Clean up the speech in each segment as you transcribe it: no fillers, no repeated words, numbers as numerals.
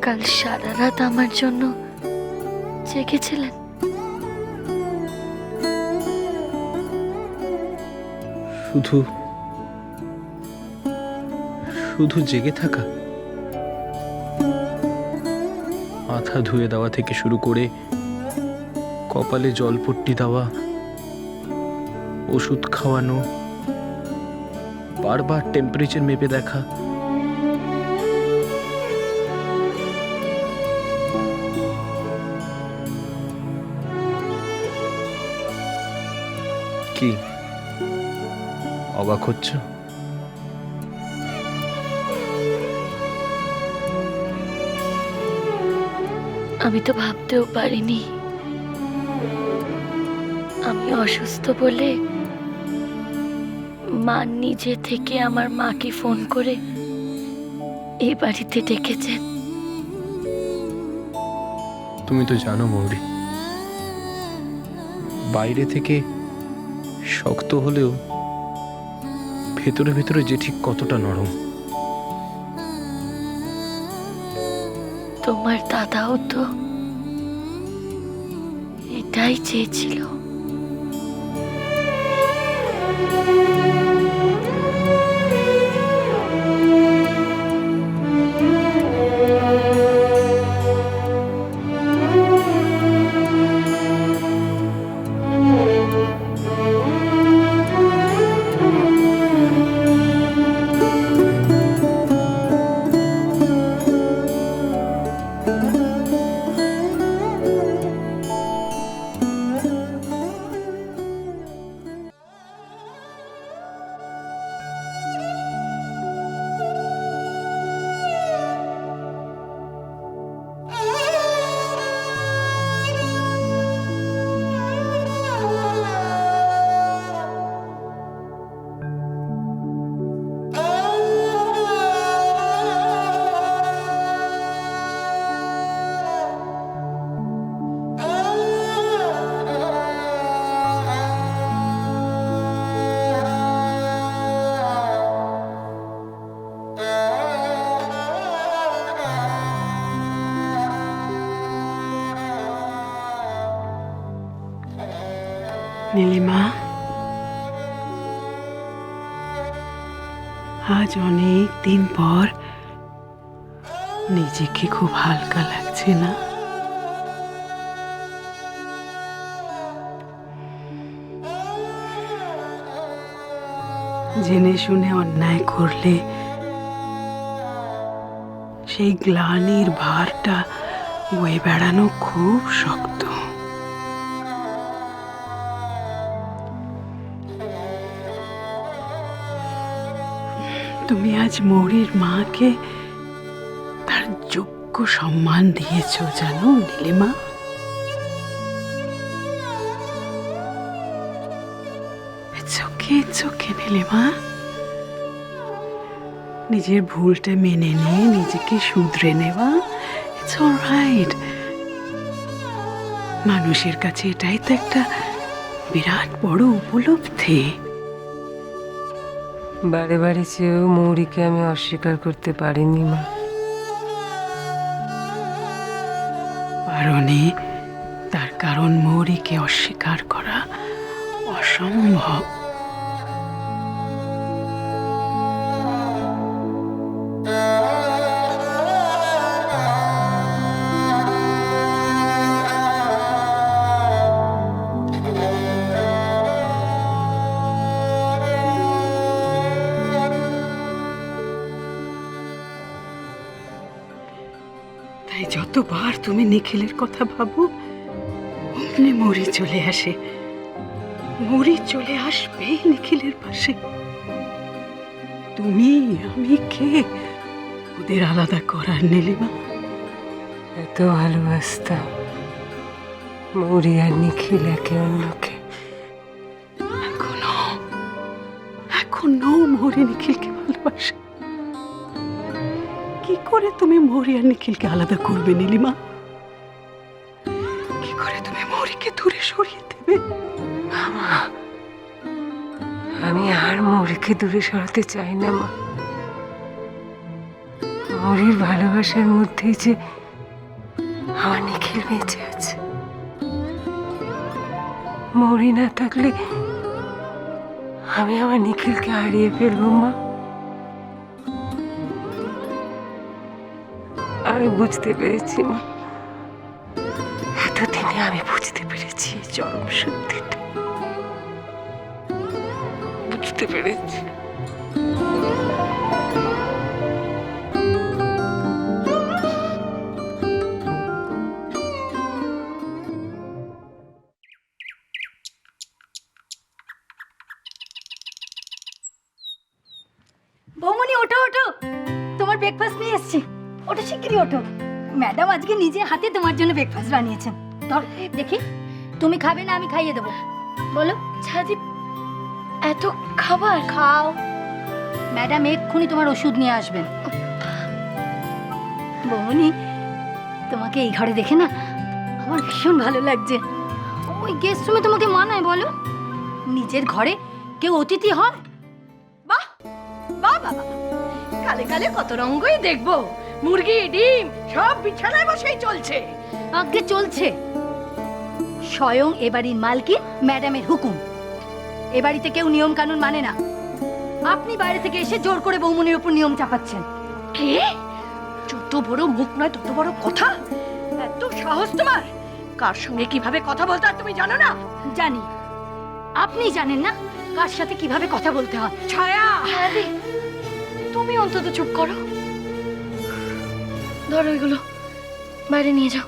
কাল সারা রাত আমার জন্য জেগেছিলেন? শুধু শুধু জেগে থাকা? মাথা ধুয়ে দেওয়া থেকে শুরু করে কপালে জলপট্টি দেওয়া, ওষুধ খাওয়ানো, বারবার টেম্পারেচার মেপে দেখা, কি অবাক হচ্ছ? আমি তো ভাবতেও পারিনি আমি অসুস্থ বলে মা নিজে থেকে আমার মাকে ফোন করে এই বাড়িতে ডেকেছেন। তুমি তো জানো মৌরি, বাইরে থেকে শক্ত হলেও ভেতরে ভেতরে যে ঠিক কতটা নরম। তোমার দাদাও তো এটাই চেয়েছিল। নীলিমা, আজ অনেক দিন পর নিজেকে খুব হালকা লাগছে না? জেনে শুনে অন্যায় করলে সেই গ্লানির ভারটা বয়ে বেড়ানো খুব শক্ত। তুমি আজ মৌরির মাকে তার যোগ্য সম্মান দিয়েছ, জানো নীলিমা? চোখে নীলিমা, নিজের ভুলটা মেনে নিয়ে নিজেকে শুধরে নেওয়া, ইটস অলরাইট। মানুষের কাছে এটাই তো একটা বিরাট বড় উপলব্ধি। বারে বারে চেয়েও মৌরিকে আমি অস্বীকার করতে পারিনি মা। পারোনি, তার কারণ মৌরিকে অস্বীকার করা অসম্ভব। তাই যতবার তুমি নিখিলের কথা ভাবো অমনি মৌরি চলে আসে। মৌরি চলে আসবেই নিখিলের পাশে। তুমি আমি কে ওদের আলাদা করার, নীলিমা? এত ভালোবাসতাম মৌরি আর নিখিল একে অন্যকে। এখনো মৌরি নিখিলকে ভালোবাসে। কি করে তুমি মৌরি আর নিখিলকে আলাদা করবে নীলিমা? কি করে তুমি মৌরিকে দূরে সরিয়ে দেবে? মা, আমি আর মৌরিকে দূরে সরাতে চাই না মা। মৌরির ভালোবাসার মধ্যেই যে আমার নিখিল বেঁচে আছে। মৌরি না থাকলে আমি আমার নিখিলকে হারিয়ে ফেলবো মা। আমি বুঝতে পেরেছি মা, এতদিনে আমি বুঝতে পেরেছি এই চরম সত্যিটা, বুঝতে পেরেছি। বৌমনি ওঠো ওঠো, তোমার ব্রেকফাস্ট নিয়ে এসেছি। ওটা শিগগিরই ওঠো, ম্যাডাম আজকে নিজে হাতে তোমার জন্য ব্রেকফাস্ট বানিয়েছেন। ধর দেখি, তুমি খাবে না আমি খাইয়ে দেবো, বলো। ছাদি, এত খাবার? খাও, ম্যাডাম এক্ষুনি তোমার ওষুধ নিয়ে আসবেন। বৌমনি, তোমাকে এই ঘরে দেখে না আমার ভীষণ ভালো লাগছে। ওই গেস্ট রুমে তোমাকে মানায় বলো? নিজের ঘরে কেউ অতিথি হয়? বাহ বাহ বাবা, কালে কালে কত রঙ্গই দেখবো। মুরগি ডিম সব বিছানায় বসেই চলছে। আগে চলছে, স্বয়ং এবাড়ির মালকিন ম্যাডামের হুকুম। এ বাড়িতে কেউ নিয়ম কানুন মানে না। আপনি বাইরে থেকে এসে জোর করে বৌমনির উপর নিয়ম চাপাচ্ছেন। কে? যত বড় মুখ নয় তত বড় কথা। এত সাহস তোমার! কার সঙ্গে কিভাবে কথা বলতে হয় তুমি জানো না? জানি, আপনি জানেন না কার সাথে কিভাবে কথা বলতে হয়। ছায়া, ছাদি, তুমি অন্তত চুপ করো। ধরো এগুলো, বাইরে নিয়ে যাও।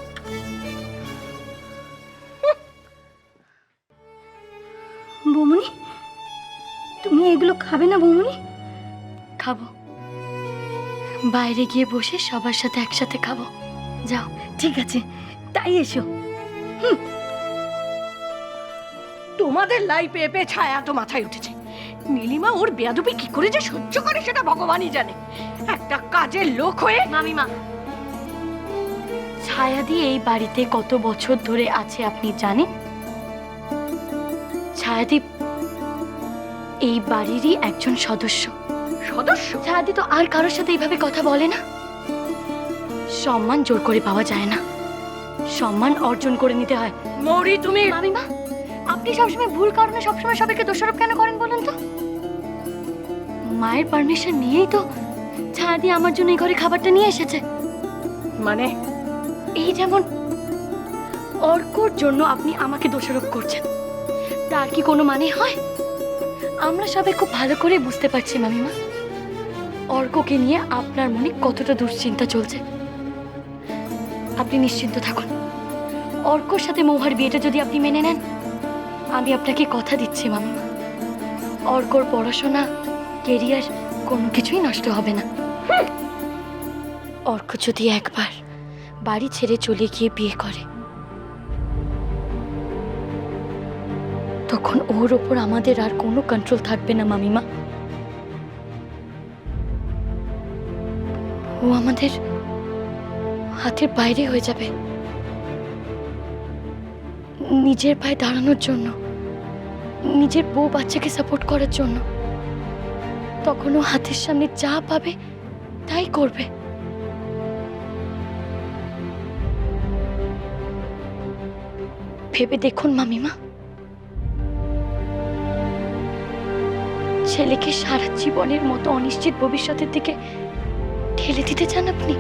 বৌমনি, তুমি এগুলো খাবে না বৌমনি? খাবো, বাইরে গিয়ে বসে সবার সাথে একসাথে খাবো। যাও। ঠিক আছে, তাই এসো। তোমাদের লাই পেয়ে পেয়ে ছায়া তো মাথায় উঠেছে। নীলিমা ওর বেয়াদবি কি করে যে সহ্য করে সেটা ভগবানই জানে। একটা কাজের লোক হয়ে। মামিমা, ছায়াদি এই বাড়িতে কত বছর ধরে আছে আপনি জানেন? ছায়াদি এই বাড়িরই একজন সদস্য। সদস্য? ছায়াদি তো আর কারোর সাথে এইভাবে কথা বলে না। সম্মান জোর করে পাওয়া যায় না, সম্মান অর্জন করে নিতে হয়। মৌরি তুমি। মামিমা, আপনি সবসময় ভুল কারণে সবসময় সবাইকে দোষারোপ কেন করেন বলুন তো? মায়ের পারমিশন নিয়েই তো ছায়াদি আমার জন্য এই ঘরে খাবারটা নিয়ে এসেছে। মানে? এই যেমন অর্কর জন্য আপনি আমাকে দোষারোপ করছেন, তার কি কোনো মানে হয়? আমরা সবাই খুব ভালো করে বুঝতে পারছি মামিমা, অর্ককে নিয়ে আপনার মনে কতটা দুশ্চিন্তা চলছে। আপনি নিশ্চিন্ত থাকুন, অর্কর সাথে মৌহার বিয়েটা যদি আপনি মেনে নেন, আমি আপনাকে কথা দিচ্ছি মামিমা, অর্কর পড়াশোনা, কেরিয়ার কোনো কিছুই নষ্ট হবে না। অর্ক যদি একবার বাড়ি ছেড়ে চলে গিয়ে বিয়ে করে, তখন ওর ওপর আমাদের আর কোনো কন্ট্রোল থাকবে না মামিমা। ও আমাদের হাতের বাইরে হয়ে যাবে। নিজের পায়ে দাঁড়ানোর জন্য, নিজের বউ বাচ্চাকে সাপোর্ট করার জন্য তখন ও হাতের সামনে যা পাবে তাই করবে। ভেবে দেখুন মামিমা, ছেলেকে সারা জীবনের মতো অনিশ্চিত ভবিষ্যতের দিকে ঠেলে দিতে চান আপনি?